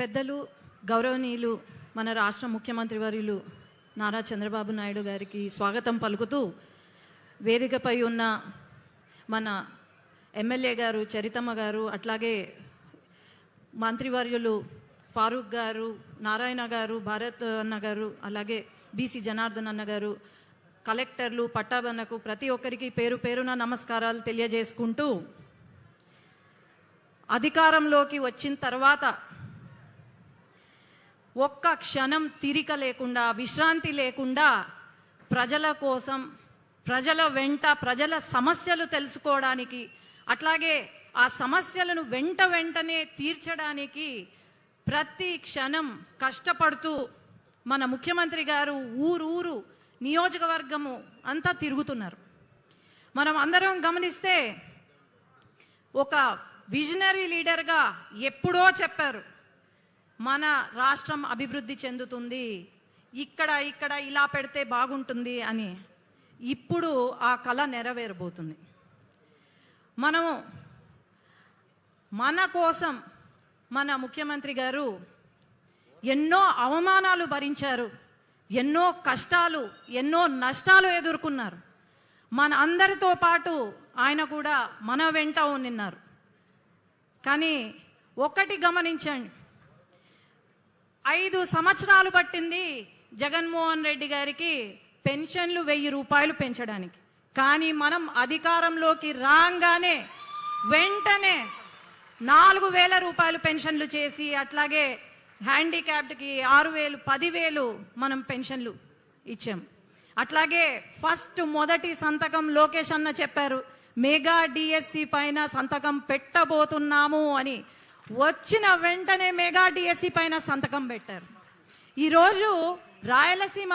పెద్దలు గౌరవనీయులు మన రాష్ట్ర ముఖ్యమంత్రి వర్యులు నారా చంద్రబాబు నాయుడు గారికి స్వాగతం పలుకుతూ వేదికపై ఉన్న మన ఎమ్మెల్యే గారు చరితమ్మ గారు, అట్లాగే మంత్రివర్యులు ఫారూక్ గారు, నారాయణ గారు, భారత్ అన్న గారు, అలాగే బీసీ జనార్దన్ అన్న గారు, కలెక్టర్లు, పట్టాభన్నకు ప్రతి ఒక్కరికి పేరు పేరున నమస్కారాలు తెలియజేసుకుంటూ, అధికారంలోకి వచ్చిన తర్వాత ఒక్క క్షణం తీరిక లేకుండా, విశ్రాంతి లేకుండా ప్రజల కోసం, ప్రజల వెంట, ప్రజల సమస్యలు తెలుసుకోవడానికి, అట్లాగే ఆ సమస్యలను వెంటనే తీర్చడానికి ప్రతి క్షణం కష్టపడుతూ మన ముఖ్యమంత్రి గారు ఊరు నియోజకవర్గము అంతా తిరుగుతున్నారు. మనం అందరం గమనిస్తే ఒక విజనరీ లీడర్గా ఎప్పుడో చెప్పారు, మన రాష్ట్రం అభివృద్ధి చెందుతుంది, ఇక్కడ ఇలా పెడితే బాగుంటుంది అని. ఇప్పుడు ఆ కళ నెరవేరబోతుంది. మనము మన కోసం మన ముఖ్యమంత్రి గారు ఎన్నో అవమానాలు భరించారు, ఎన్నో కష్టాలు, ఎన్నో నష్టాలు ఎదుర్కొన్నారు. మన అందరితో పాటు ఆయన కూడా మన వెంట ఉన్నారు. కానీ ఒకటి గమనించండి, 5 సంవత్సరాలు పట్టింది జగన్మోహన్ రెడ్డి గారికి పెన్షన్లు 1000 రూపాయలు పెంచడానికి. కానీ మనం అధికారంలోకి రాగానే వెంటనే 4000 రూపాయలు పెన్షన్లు చేసి, అట్లాగే హ్యాండిక్యాప్డ్కి 6000, 10,000 మనం పెన్షన్లు ఇచ్చాం. అట్లాగే మొదటి సంతకం లోకేష్ అన్న చెప్పారు, మెగా డిఎస్సి పైన సంతకం పెట్టబోతున్నాము అని. వచ్చిన వెంటనే మెగా డిఎస్సి పైన సంతకం పెట్టారు. ఈరోజు రాయలసీమ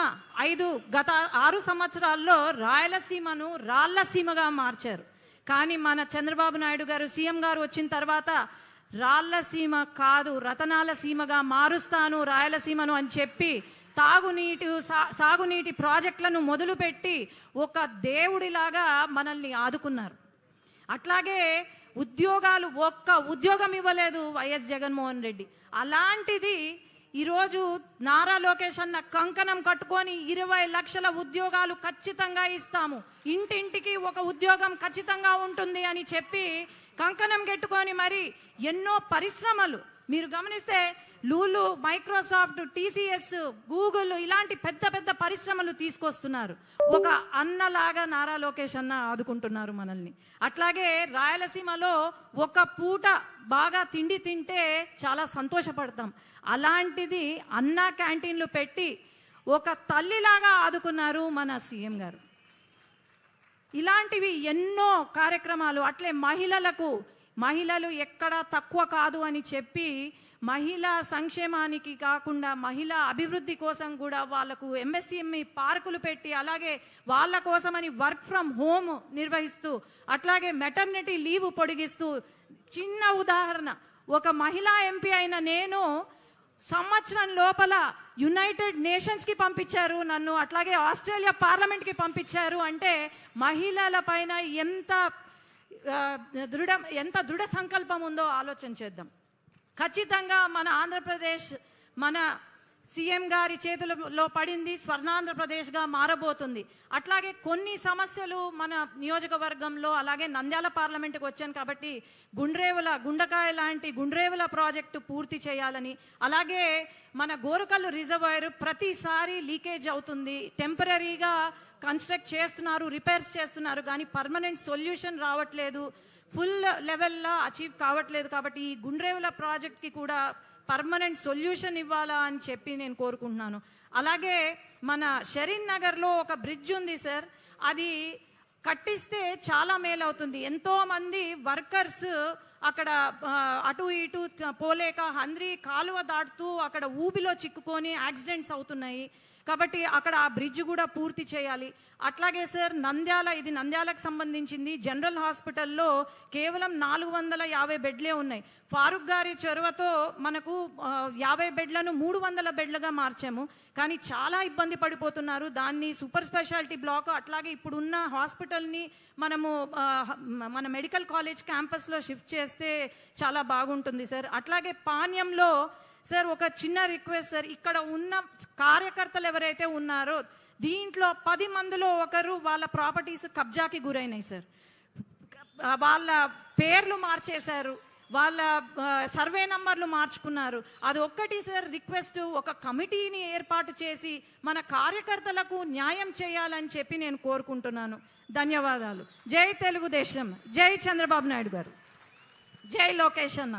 గత 6 సంవత్సరాల్లో రాయలసీమను రాళ్లసీమగా మార్చారు. కానీ మన చంద్రబాబు నాయుడు గారు సీఎం గారు వచ్చిన తర్వాత రాళ్లసీమ కాదు, రతనాల సీమగా మారుస్తాను రాయలసీమను అని చెప్పి సాగునీటి ప్రాజెక్టులను మొదలుపెట్టి ఒక దేవుడిలాగా మనల్ని ఆదుకున్నారు. అట్లాగే ఒక్క ఉద్యోగం ఇవ్వలేదు వైఎస్ జగన్మోహన్ రెడ్డి. అలాంటిది ఈరోజు నారా లోకేష్ అన్న కంకణం కట్టుకొని 20 లక్షల ఉద్యోగాలు ఖచ్చితంగా ఇస్తాము, ఇంటింటికి ఒక ఉద్యోగం ఖచ్చితంగా ఉంటుంది అని చెప్పి కంకణం కట్టుకొని మరి ఎన్నో పరిశ్రమలు మీరు గమనిస్తే లూలు, మైక్రోసాఫ్ట్, టీసీఎస్, గూగుల్ ఇలాంటి పెద్ద పరిశ్రమలు తీసుకొస్తున్నారు. ఒక అన్నలాగా నారా లోకేష్ అన్న ఆదుకుంటున్నారు మనల్ని. అట్లాగే రాయలసీమలో ఒక పూట బాగా తిండి తింటే చాలా సంతోషపడతాం. అలాంటిది అన్న క్యాంటీన్లు పెట్టి ఒక తల్లిలాగా ఆదుకున్నారు మన సీఎం గారు. ఇలాంటివి ఎన్నో కార్యక్రమాలు. అట్లే మహిళలు ఎక్కడా తక్కువ కాదు అని చెప్పి మహిళా సంక్షేమానికి కాకుండా మహిళా అభివృద్ధి కోసం కూడా వాళ్లకు ఎంఎస్ఎంఈ పార్కులు పెట్టి, అలాగే వాళ్ళ కోసమని వర్క్ ఫ్రమ్ హోమ్ నిర్వహిస్తూ, అట్లాగే మెటర్నిటీ లీవ్ పొడిగిస్తూ. చిన్న ఉదాహరణ, ఒక మహిళా ఎంపీ అయిన నేను సంవత్సరం లోపల యునైటెడ్ నేషన్స్ కి పంపించారు నన్ను, అట్లాగే ఆస్ట్రేలియా పార్లమెంట్ కి పంపించారు. అంటే మహిళల పైన ఎంత దృఢ సంకల్పం ఉందో ఆలోచన చేద్దాం. ఖచ్చితంగా మన ఆంధ్రప్రదేశ్ మన సీఎం గారి చేతులలో పడింది, స్వర్ణాంధ్రప్రదేశ్గా మారబోతుంది. అట్లాగే కొన్ని సమస్యలు మన నియోజకవర్గంలో, అలాగే నంద్యాల పార్లమెంటుకు వచ్చాను కాబట్టి గుండకాయ లాంటి గుండ్రేవుల ప్రాజెక్టు పూర్తి చేయాలని, అలాగే మన గోరుకల్లు రిజర్వాయర్ ప్రతిసారి లీకేజ్ అవుతుంది, టెంపరీగా కన్స్ట్రక్ట్ చేస్తున్నారు, రిపేర్స్ చేస్తున్నారు, కానీ పర్మనెంట్ సొల్యూషన్ రావట్లేదు, ఫుల్ లెవెల్లో అచీవ్ కావట్లేదు. కాబట్టి ఈ గుండ్రేవుల ప్రాజెక్ట్కి కూడా పర్మనెంట్ సొల్యూషన్ ఇవ్వాలా అని చెప్పి నేను కోరుకుంటున్నాను. అలాగే మన షరీన్ నగర్లో ఒక బ్రిడ్జ్ ఉంది సార్, అది కట్టిస్తే చాలా మేలు అవుతుంది. ఎంతో మంది వర్కర్స్ అక్కడ అటు ఇటు పోలేక హంద్రి కాలువ దాటుతూ అక్కడ ఊబిలో చిక్కుకొని యాక్సిడెంట్స్ అవుతున్నాయి. కాబట్టి అక్కడ ఆ బ్రిడ్జ్ కూడా పూర్తి చేయాలి. అట్లాగే సార్ ఇది నంద్యాలకు సంబంధించింది. జనరల్ హాస్పిటల్లో కేవలం 450 బెడ్లే ఉన్నాయి. ఫారూక్ గారి చొరవతో మనకు 50 బెడ్లను 300 బెడ్లుగా మార్చాము. కానీ చాలా ఇబ్బంది పడిపోతున్నారు. దాన్ని సూపర్ స్పెషాలిటీ బ్లాక్, అట్లాగే ఇప్పుడున్న హాస్పిటల్ని మన మెడికల్ కాలేజ్ క్యాంపస్లో షిఫ్ట్ చేస్తే చాలా బాగుంటుంది సార్. అట్లాగే పాణ్యంలో సార్ ఒక చిన్న రిక్వెస్ట్ సార్, ఇక్కడ ఉన్న కార్యకర్తలు ఎవరైతే ఉన్నారో దీంట్లో 10 మందిలో ఒకరు వాళ్ళ ప్రాపర్టీస్ కబ్జాకి గురైనాయి సార్. వాళ్ళ పేర్లు మార్చేశారు, వాళ్ళ సర్వే నంబర్లు మార్చుకున్నారు. అది ఒక్కటి సార్ రిక్వెస్ట్, ఒక కమిటీని ఏర్పాటు చేసి మన కార్యకర్తలకు న్యాయం చేయాలని చెప్పి నేను కోరుకుంటున్నాను. ధన్యవాదాలు. జై తెలుగుదేశం, జై చంద్రబాబు నాయుడు గారు, జై లోకేష్ అన్న.